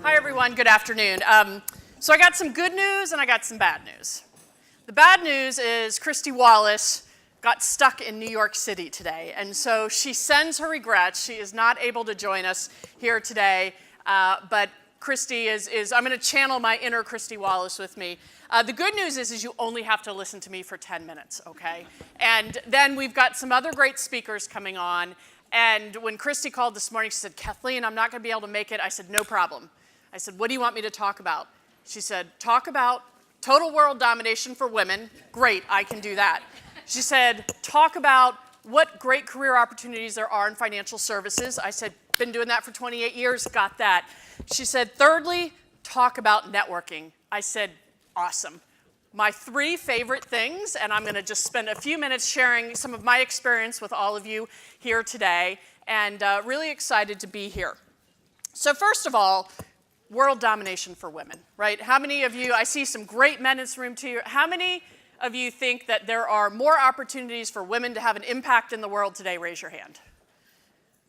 Hi, everyone. Good afternoon. So I got some good news and I got some bad news. The bad news is Christy Wallace got stuck in New York City today, and so she sends her regrets. She is not able to join us here today, but Christy I'm going to channel my inner Christy Wallace with me. The good news is you only have to listen to me for 10 minutes, okay? And then we've got some other great speakers coming on, and when Christy called this morning, she said, Kathleen, I'm not going to be able to make it. I said, no problem. I said, what do you want me to talk about? She said, talk about total world domination for women. Great, I can do that. She said, talk about what great career opportunities there are in financial services. I said, been doing that for 28 years, got that. She said, thirdly, talk about networking. I said, awesome. My 3 favorite things, and I'm going to just spend a few minutes sharing some of my experience with all of you here today, and really excited to be here. So first of all, world domination for women, right? How many of you, I see some great men in this room too, how many of you think that there are more opportunities for women to have an impact in the world today? Raise your hand.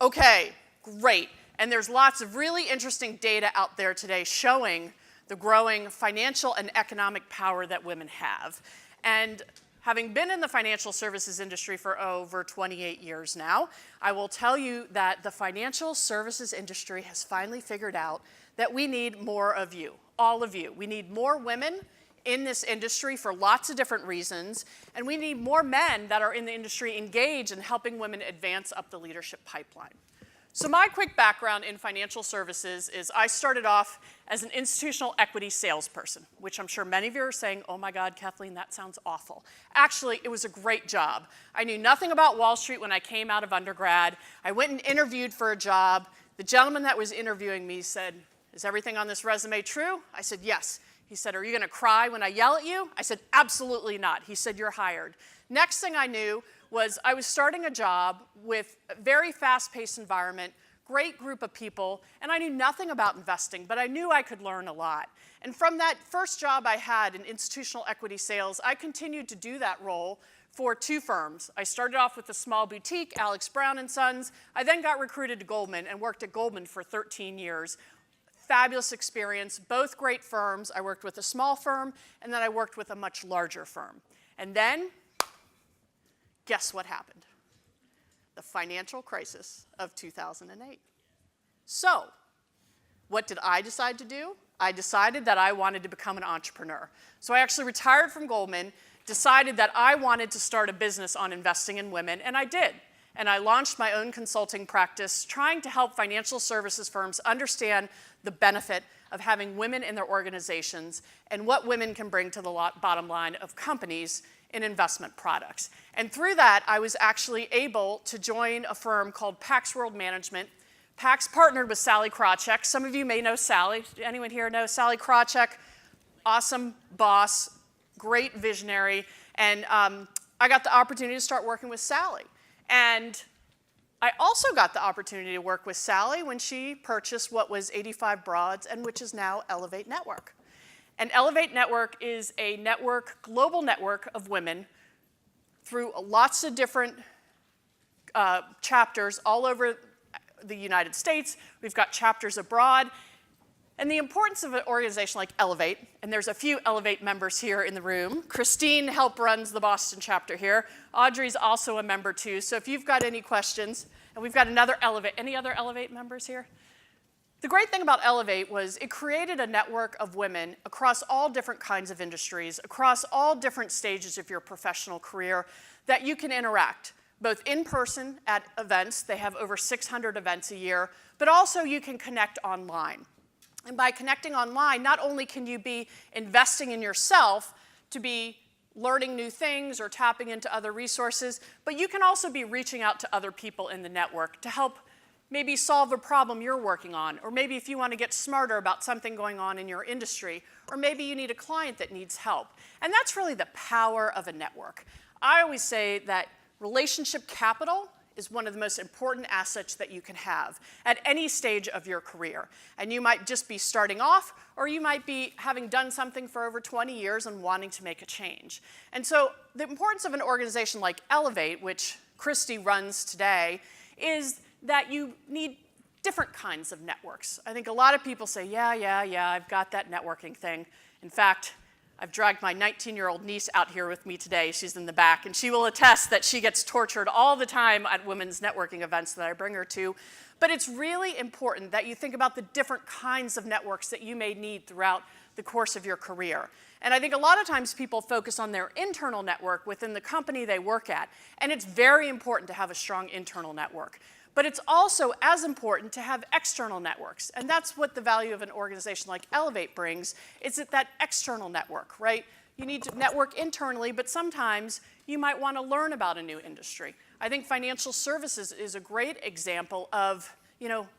Okay, great. And there's lots of really interesting data out there today showing the growing financial and economic power that women have. And having been in the financial services industry for over 28 years now, I will tell you that the financial services industry has finally figured out that we need more of you, all of you. We need more women in this industry for lots of different reasons, and we need more men that are in the industry engaged in helping women advance up the leadership pipeline. So my quick background in financial services is I started off as an institutional equity salesperson, which I'm sure many of you are saying, oh my God, Kathleen, that sounds awful. Actually, it was a great job. I knew nothing about Wall Street when I came out of undergrad. I went and interviewed for a job. The gentleman that was interviewing me said, is everything on this resume true? I said, yes. He said, are you going to cry when I yell at you? I said, absolutely not. He said, you're hired. Next thing I knew was I was starting a job with a very fast-paced environment, great group of people, and I knew nothing about investing, but I knew I could learn a lot. And from that first job I had in institutional equity sales, I continued to do that role for 2 firms. I started off with a small boutique, Alex. Brown & Sons. I then got recruited to Goldman and worked at Goldman for 13 years. Fabulous experience, both great firms. I worked with a small firm, and then I worked with a much larger firm. And then, guess what happened? The financial crisis of 2008. So, what did I decide to do? I decided that I wanted to become an entrepreneur. So I actually retired from Goldman, decided that I wanted to start a business on investing in women, and I did. And I launched my own consulting practice trying to help financial services firms understand the benefit of having women in their organizations and what women can bring to the bottom line of companies in investment products. And through that, I was actually able to join a firm called Pax World Management. Pax partnered with Sally Krawcheck. Some of you may know Sally. Anyone here know Sally Krawcheck? Awesome boss, great visionary. And I got the opportunity to start working with Sally. And I also got the opportunity to work with Sally when she purchased what was 85 Broads and which is now Elevate Network. And Elevate Network is a network, global network of women through lots of different chapters all over the United States. We've got chapters abroad. And the importance of an organization like Elevate, and there's a few Elevate members here in the room. Christine runs the Boston chapter here. Audrey's also a member too, so if you've got any questions, and we've got another Elevate, any other Elevate members here? The great thing about Elevate was it created a network of women across all different kinds of industries, across all different stages of your professional career that you can interact, both in person at events. They have over 600 events a year, but also you can connect online. And by connecting online, not only can you be investing in yourself to be learning new things or tapping into other resources, but you can also be reaching out to other people in the network to help maybe solve a problem you're working on, or maybe if you want to get smarter about something going on in your industry, or maybe you need a client that needs help. And that's really the power of a network. I always say that relationship capital is one of the most important assets that you can have at any stage of your career. And you might just be starting off, or you might be having done something for over 20 years and wanting to make a change. And so the importance of an organization like Elevate, which Christy runs today, is that you need different kinds of networks. I think a lot of people say, yeah, I've got that networking thing. In fact, I've dragged my 19-year-old niece out here with me today. She's in the back, and she will attest that she gets tortured all the time at women's networking events that I bring her to. But it's really important that you think about the different kinds of networks that you may need throughout the course of your career. And I think a lot of times people focus on their internal network within the company they work at, and it's very important to have a strong internal network. But it's also as important to have external networks, and that's what the value of an organization like Elevate brings, is that external network, right? You need to network internally, but sometimes you might want to learn about a new industry. I think financial services is a great example of,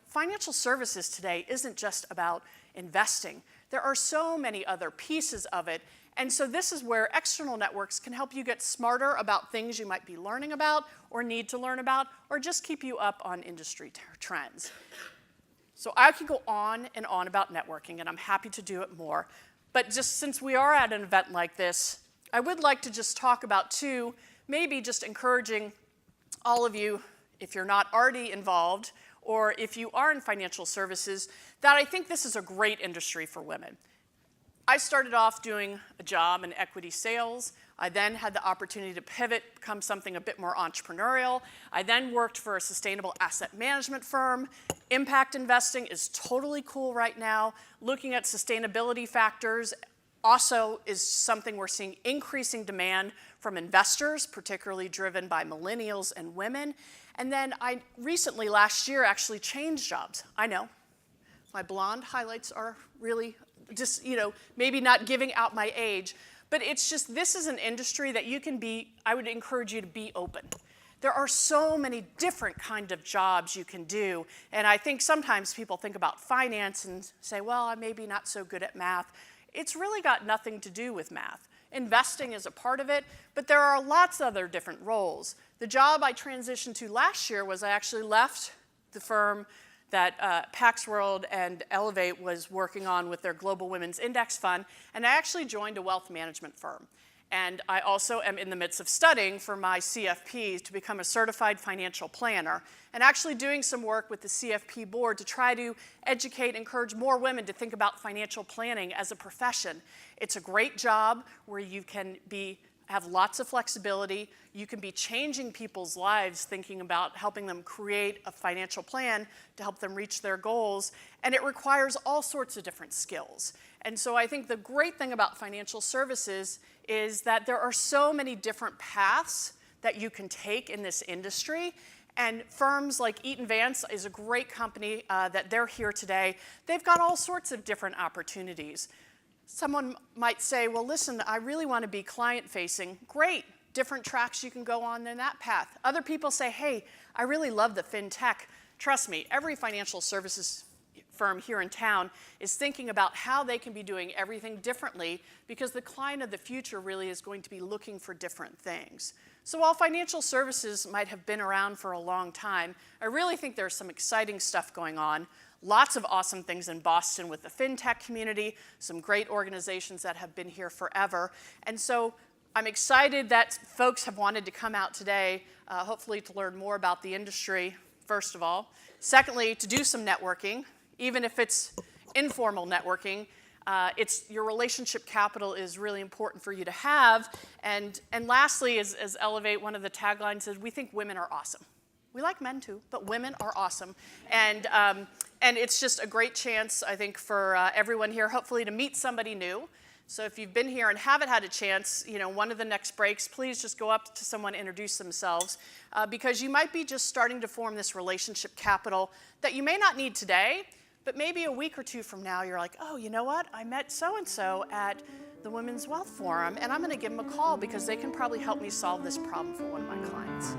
financial services today isn't just about investing. There are so many other pieces of it. And so this is where external networks can help you get smarter about things you might be learning about or need to learn about, or just keep you up on industry trends. So I could go on and on about networking, and I'm happy to do it more. But just since we are at an event like this, I would like to just talk about two, maybe just encouraging all of you, if you're not already involved, or if you are in financial services, that I think this is a great industry for women. I started off doing a job in equity sales. I then had the opportunity to pivot, become something a bit more entrepreneurial. I then worked for a sustainable asset management firm. Impact investing is totally cool right now. Looking at sustainability factors also is something we're seeing increasing demand from investors, particularly driven by millennials and women. And then I recently, last year, actually changed jobs. I know, my blonde highlights are really just, maybe not giving out my age, but it's just, this is an industry that you can be, I would encourage you to be open. There are so many different kinds of jobs you can do, and I think sometimes people think about finance and say, well, I'm maybe not so good at math. It's really got nothing to do with math. Investing is a part of it, but there are lots of other different roles. The job I transitioned to last year was I actually left the firm that Pax World and Elevate was working on with their Global Women's Index Fund, and I actually joined a wealth management firm. And I also am in the midst of studying for my CFPs to become a certified financial planner, and actually doing some work with the CFP board to try to educate and encourage more women to think about financial planning as a profession. It's a great job where you can have lots of flexibility. You can be changing people's lives, thinking about helping them create a financial plan to help them reach their goals, and it requires all sorts of different skills. And so I think the great thing about financial services is that there are so many different paths that you can take in this industry, and firms like Eaton Vance is a great company that they're here today. They've got all sorts of different opportunities. Someone might say, well, listen, I really want to be client-facing. Great, different tracks you can go on in that path. Other people say, hey, I really love the fintech. Trust me, every financial services firm here in town is thinking about how they can be doing everything differently, because the client of the future really is going to be looking for different things. So while financial services might have been around for a long time, I really think there's some exciting stuff going on. Lots of awesome things in Boston with the fintech community, some great organizations that have been here forever. And so I'm excited that folks have wanted to come out today, hopefully to learn more about the industry, first of all. Secondly, to do some networking, even if it's informal networking. Your relationship capital is really important for you to have. And lastly, as Elevate, one of the taglines is, we think women are awesome. We like men too, but women are awesome. And it's just a great chance, I think, for everyone here, hopefully, to meet somebody new. So if you've been here and haven't had a chance, one of the next breaks, please just go up to someone, introduce themselves, because you might be just starting to form this relationship capital that you may not need today, but maybe a week or two from now, you're like, oh, you know what? I met so-and-so at the Women's Wealth Forum, and I'm going to give them a call because they can probably help me solve this problem for one of my clients.